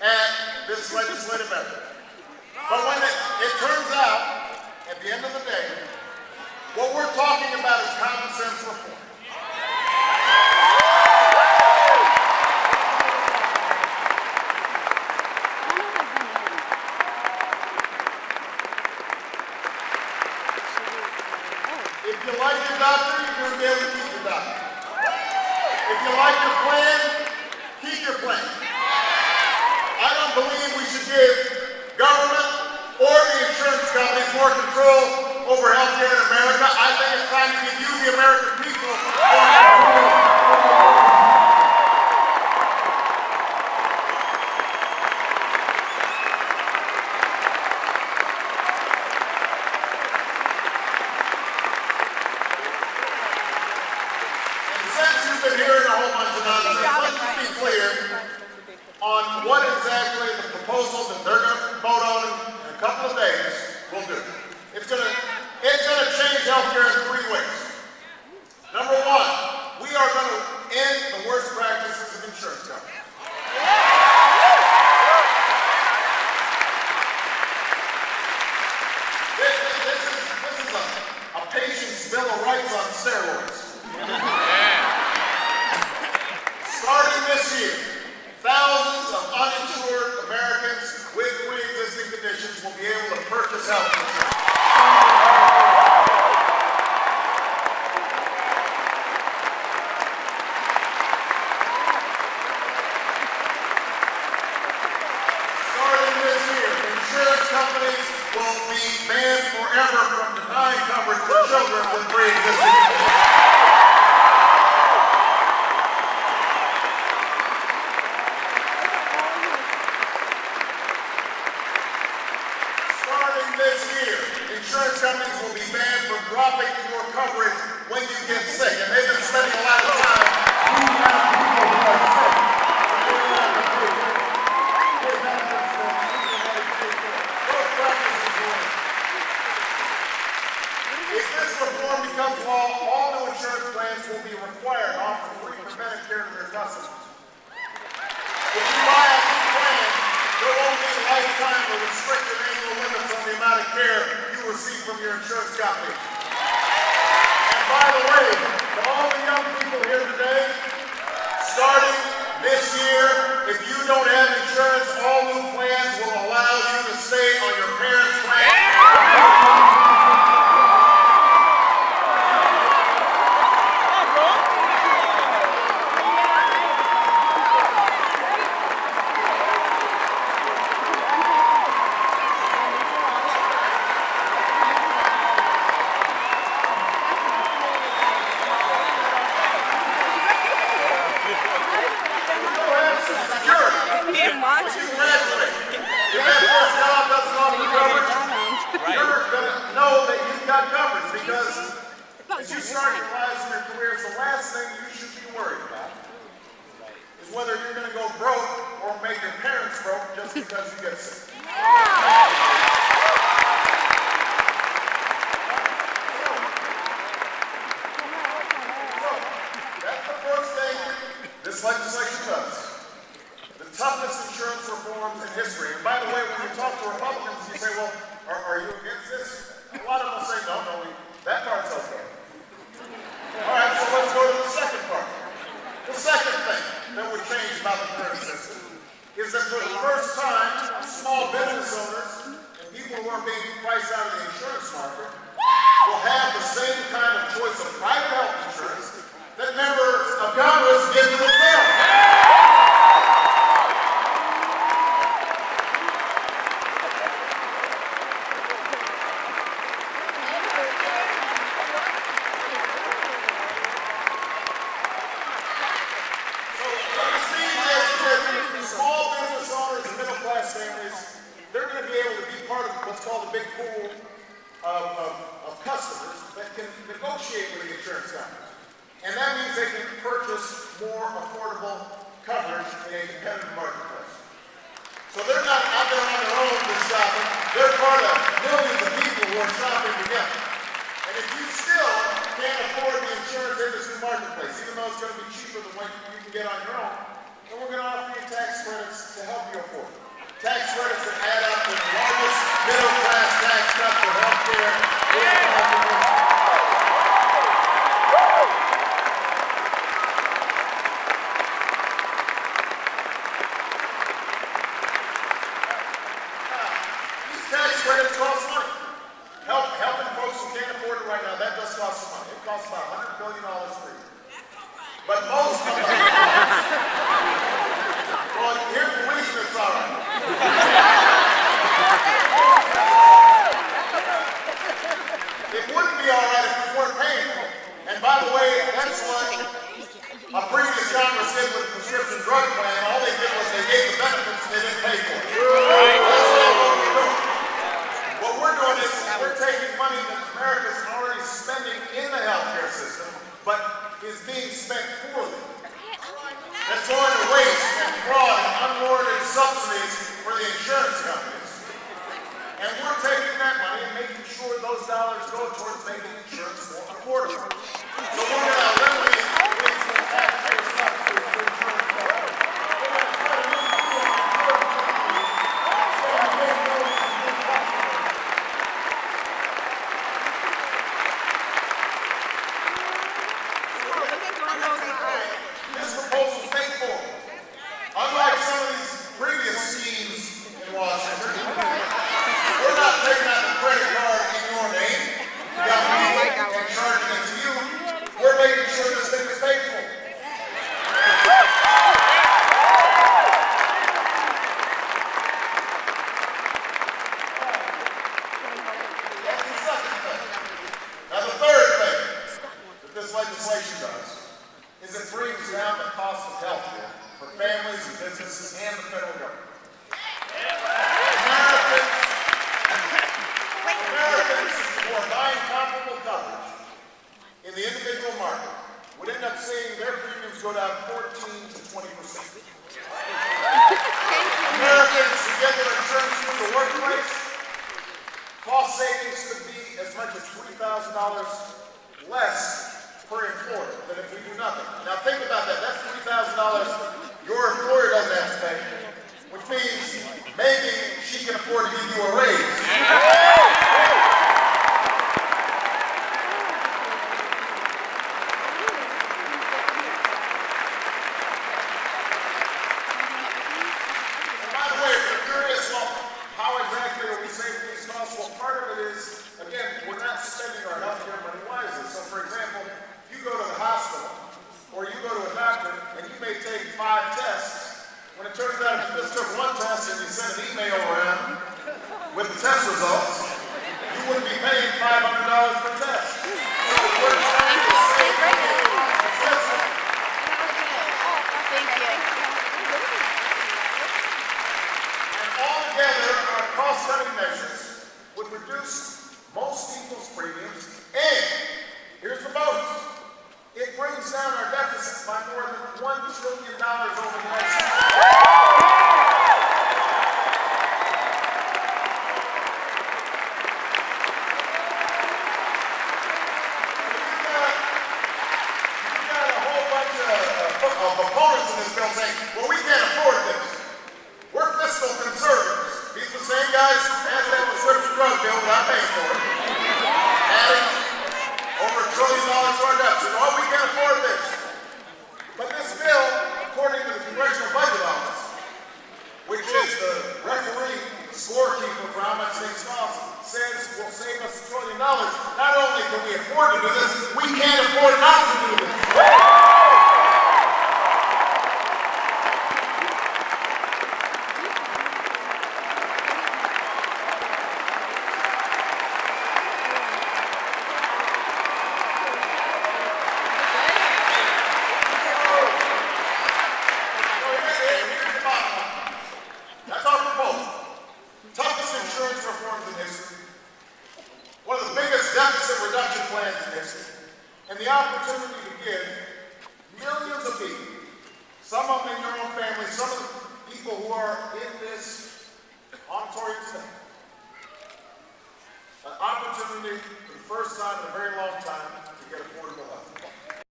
at this legislative effort. But when it turns out, at the end of the day, what we're talking about is common sense reform. If you like your doctor, you're going to be able to keep your doctor. If you like your plan, keep your plan. I don't believe we should give government or the insurance companies more control over healthcare in America. I think it's time to give you, the American people, more control. Been hearing a whole bunch of nonsense. Let's just be clear on what exactly the proposal that they're going to vote on in a couple of days will do. It's going to change healthcare in 3 ways. Number 1, we are going to end the worst practices of insurance companies. This is a patient's bill of rights on steroids. Starting this year, thousands of uninsured Americans with pre-existing conditions will be able to purchase health insurance. Starting this year, insurance companies will be banned forever from denying coverage to children with pre-existing conditions. This year, insurance companies will be banned from dropping your coverage when you get sick. And they've been spending a lot of time weeding out people who are sick. Those practices will end. If this reform becomes law, all new insurance plans will be required to offer free preventive care to their customers. If you buy a new plan, there won't be lifetime or restricted annual limits on the amount of care you receive from your insurance company. And by the way, to all the young people here today, starting this year, if you don't have insurance, all new plans will allow you to stay on your parents' plan. If that first job doesn't offer coverage, you're going to know that you've got coverage, because as you start your lives and your careers, the last thing you should be worried about is whether you're going to go broke or make your parents broke just because you get sick. So, that's the first thing this legislation does. Toughest insurance reforms in history. And by the way, when you talk to Republicans, you say, well, are you against this? A lot of them say, no, that part's okay. All right, so let's go to the second part. The second thing that would change about the current system is that for the first time, small business owners and people who are being priced out of the insurance market will have the same kind of choice of private health insurance that members of Congress give to themselves. Families, they're going to be able to be part of what's called a big pool of customers that can negotiate with the insurance companies. And that means they can purchase more affordable coverage in a competitive marketplace. So they're not out there on their own just shopping. They're part of millions of people who are shopping together. And if you still can't afford the insurance industry marketplace, even though it's going to be cheaper than what you can get on your own, then we're going to offer you tax credits to help you afford it. the way, if you're curious, well, how exactly are we saving these costs? Well, part of it is, again, we're not spending our healthcare money wisely. So, for example, if you go to the hospital or you go to a doctor and you may take 5 tests, when it turns out if you just took 1 test and you sent an email around with the test results, you wouldn't be paying $500 per test. So we're trying to save money. And altogether, our cost-cutting measures would reduce most people's premiums, and here's the bonus. It brings down our deficit by more than $1 trillion over the next year. Opponents in this bill saying, well, we can't afford this. We're fiscal conservatives. These are the same guys who passed that prescription drug bill without paying for it. Adding over $1 trillion to our deficit. Oh, we can't afford this. But this bill, according to the Congressional Budget Office, which is the referee, the scorekeeper for how much things cost, says will save us $1 trillion. Not only can we afford to do this, we can't afford not to do this.